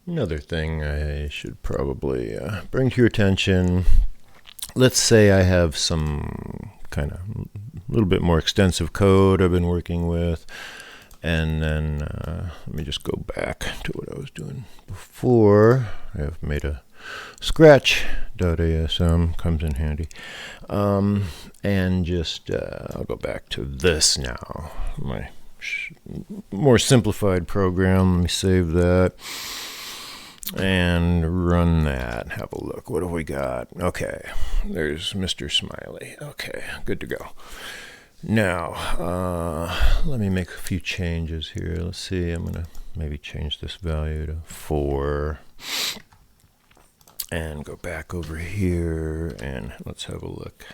Another thing I should probably bring to your attention. Let's say I have some kind of a little bit more extensive code I've been working with, and then let me just go back to what I was doing before. I have made a scratch.asm, comes in handy. And just, I'll go back to this now, my more simplified program. Let me save that and run that. Have a look. What have we got? Okay, there's Mr. Smiley. Okay, good to go. Now, let me make a few changes here. Let's see, I'm going to maybe change this value to 4. And go back over here, and let's have a look.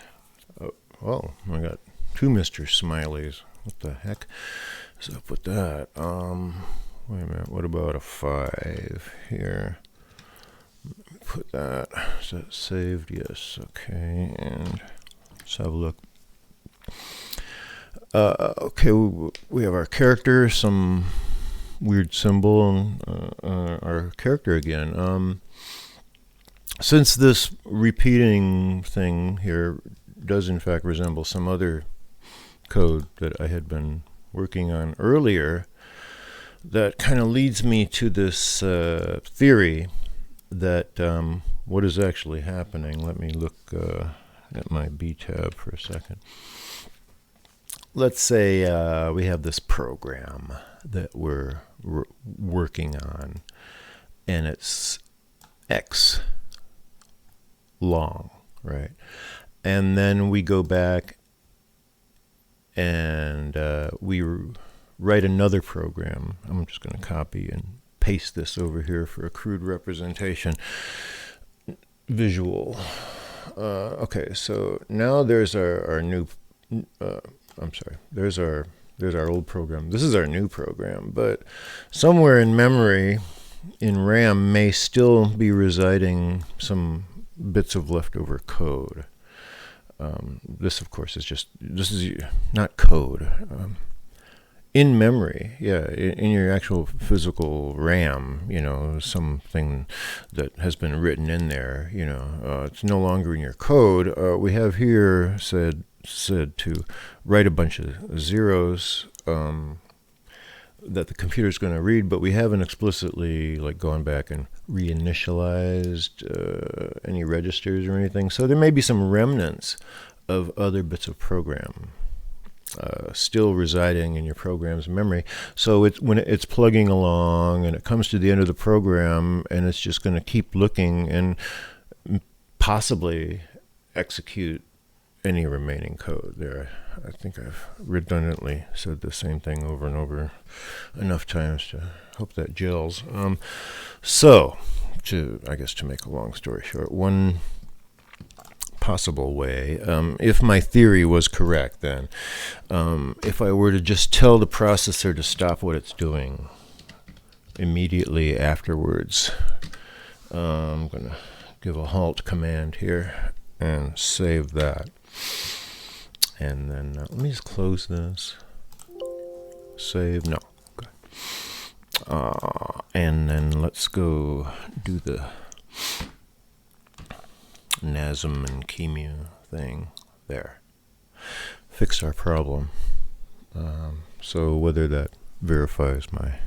Oh, I got 2 Mr. Smileys. What the heck is up with that? Wait a minute, what about a 5 here? Put that, is that saved? Yes, okay, and let's have a look. Okay, we have our character, some weird symbol, and our character again. Since this repeating thing here does in fact resemble some other code that I had been working on earlier, that kind of leads me to this theory that what is actually happening. Let me look at my B tab for a second. Let's say we have this program that we're working on, and it's X long, right? And then we go back and we write another program. I'm just going to copy and paste this over here for a crude representation visual. Okay, so now there's our new there's our old program. This is our new program, but somewhere in memory in RAM may still be residing some bits of leftover code. This, of course, this is not code. In memory, yeah, in your actual physical RAM, something that has been written in there, it's no longer in your code. We have here said to write a bunch of zeros that the computer's going to read, but we haven't explicitly gone back and reinitialized any registers or anything. So there may be some remnants of other bits of program still residing in your program's memory. So when it's plugging along and it comes to the end of the program, and it's just going to keep looking and possibly execute any remaining code there. I think I've redundantly said the same thing over and over enough times to hope that gels. So, to make a long story short, one possible way, if my theory was correct, then if I were to just tell the processor to stop what it's doing immediately afterwards, I'm going to give a halt command here and save that. And then let me just close this. Save. No. Good. And then let's go do the NASM and QEMU thing there. Fix our problem. So whether that verifies my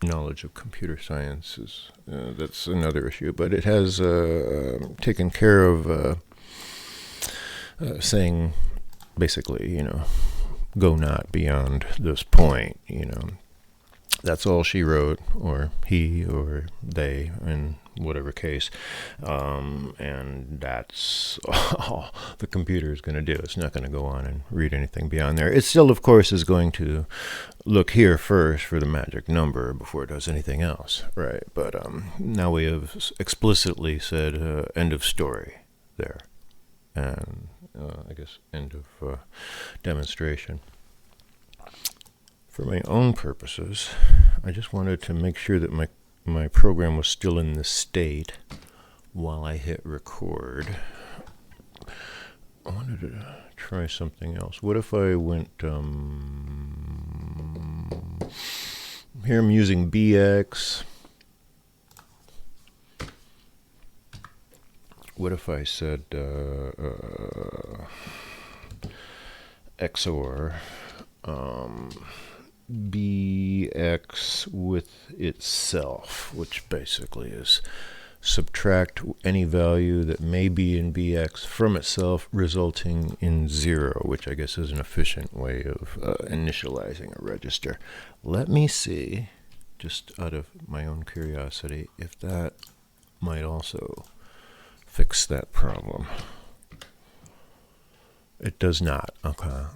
knowledge of computer science is that's another issue, but it has taken care of saying basically, go not beyond this point, That's all she wrote, or he, or they, in whatever case. And that's all the computer is going to do. It's not going to go on and read anything beyond there. It still, of course, is going to look here first for the magic number before it does anything else, right? But now we have explicitly said end of story there. And end of demonstration. For my own purposes, I just wanted to make sure that my program was still in this state while I hit record. I wanted to try something else. What if I went, here I'm using BX, what if I said XOR BX with itself, which basically is subtract any value that may be in BX from itself, resulting in 0, which I guess is an efficient way of initializing a register. Let me see, just out of my own curiosity, if that might also fix that problem. It does not. Okay.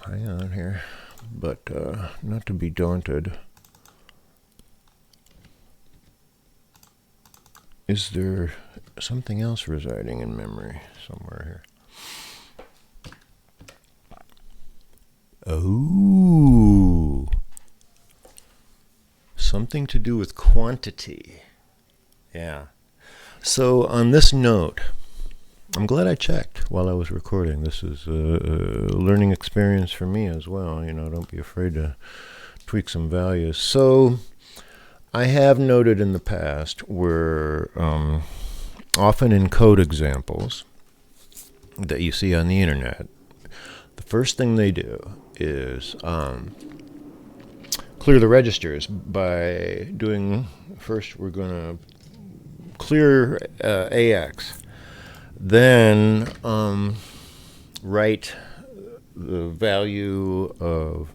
Hang on here. But not to be daunted. Is there something else residing in memory somewhere here? Oh. Something to do with quantity. Yeah. So on this note, I'm glad I checked while I was recording. This is a learning experience for me as well. Don't be afraid to tweak some values. So I have noted in the past where often in code examples that you see on the internet, the first thing they do is clear the registers by doing, first we're going to clear AX. Then write the value of,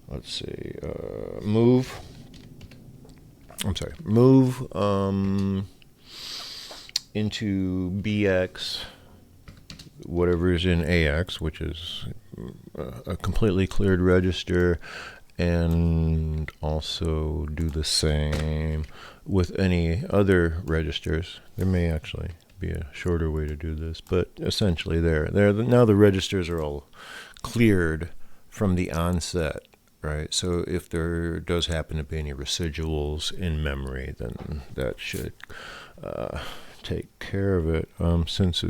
let's see, move into BX, whatever is in AX, which is a completely cleared register, and also do the same with any other registers. There may actually be a shorter way to do this, but essentially now the registers are all cleared from the onset, right? So if there does happen to be any residuals in memory, then that should take care of it. Since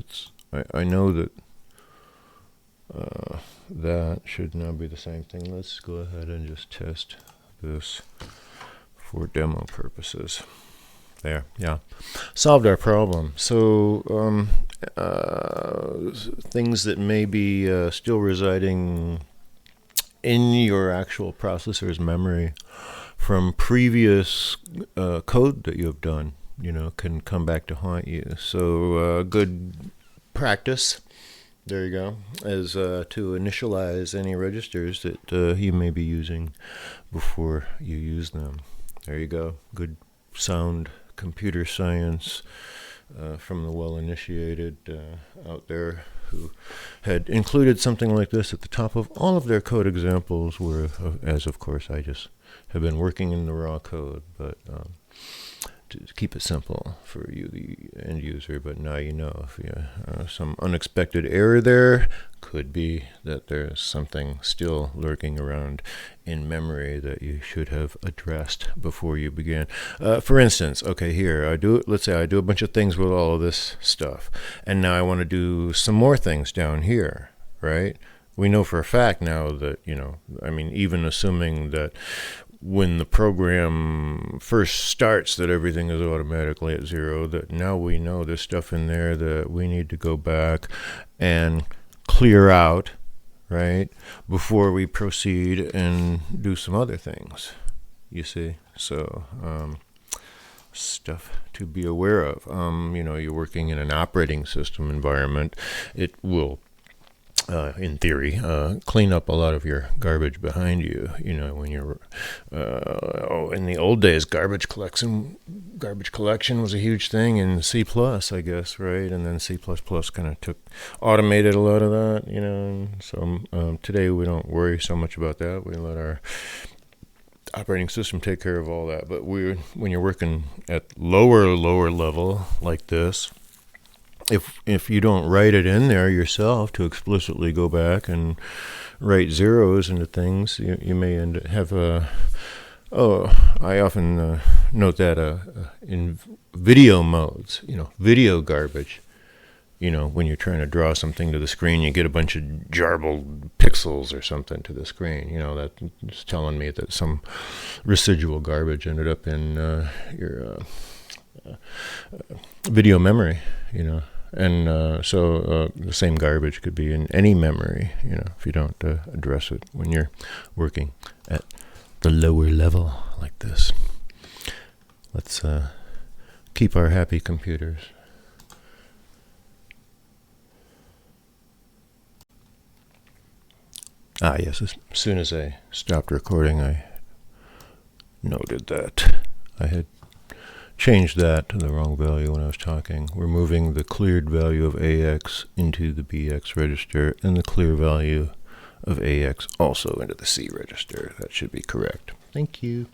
I know that that should now be the same thing. Let's go ahead and just test this for demo purposes. There, yeah. Solved our problem. So things that may be still residing in your actual processor's memory from previous code that you have done, can come back to haunt you. So good practice, there you go, is to initialize any registers that you may be using before you use them. There you go. Good sound computer science from the well-initiated out there who had included something like this at the top of all of their code examples, where, as of course I just have been working in the raw code, but to keep it simple for you, the end user. But now if some unexpected error there, could be that there's something still lurking around in memory that you should have addressed before you began. For instance, okay, here let's say I do a bunch of things with all of this stuff, and now I want to do some more things down here, right? We know for a fact now that, even assuming that when the program first starts that everything is automatically at 0, that now we know there's stuff in there that we need to go back and clear out, right, before we proceed and do some other things, you see. So stuff to be aware of. You're working in an operating system environment, it will in theory, clean up a lot of your garbage behind you. When you're, in the old days, garbage collection was a huge thing in C+, I guess, right? And then C++ kind of automated a lot of that, So today we don't worry so much about that. We let our operating system take care of all that. But when you're working at lower level like this, if you don't write it in there yourself to explicitly go back and write zeros into things, you may have I often note that in video modes, video garbage, when you're trying to draw something to the screen, you get a bunch of jarbled pixels or something to the screen, that's telling me that some residual garbage ended up in your video memory, So the same garbage could be in any memory, if you don't address it when you're working at the lower level like this. Let's keep our happy computers. Yes, as soon as I stopped recording, I noted that I had changed that to the wrong value when I was talking. We're moving the cleared value of AX into the BX register and the clear value of AX also into the C register. That should be correct. Thank you.